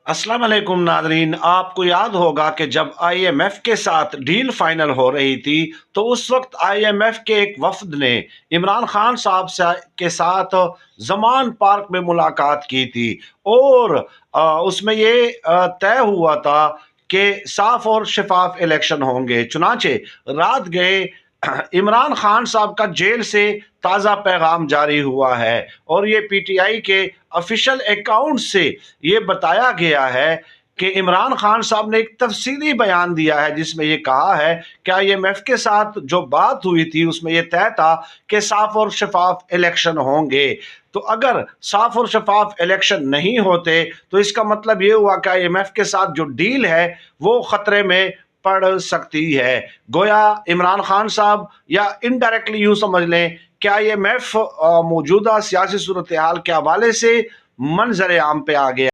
अस्सलाम वालेकुम नादरीन। आपको याद होगा कि जब आईएमएफ के साथ डील फाइनल हो रही थी तो उस वक्त आईएमएफ के एक वफद ने इमरान खान साहब के साथ जमान पार्क में मुलाकात की थी और उसमें ये तय हुआ था कि साफ और शफाफ इलेक्शन होंगे। चुनाचे रात गए इमरान खान साहब का जेल से ताज़ा पैगाम जारी हुआ है और ये पीटीआई के ऑफिशियल अकाउंट से ये बताया गया है कि इमरान खान साहब ने एक तफसीली बयान दिया है जिसमें ये कहा है कि आईएमएफ के साथ जो बात हुई थी उसमें ये तय था कि साफ और शफाफ इलेक्शन होंगे। तो अगर साफ और शफाफ इलेक्शन नहीं होते तो इसका मतलब ये हुआ कि आईएमएफ के साथ जो डील है वो खतरे में पड़ सकती है। गोया इमरान खान साहब या इनडायरेक्टली यूं समझ लें कि आईएमएफ मौजूदा सियासी सूरत हाल के हवाले से मंजर आम पे आ गया।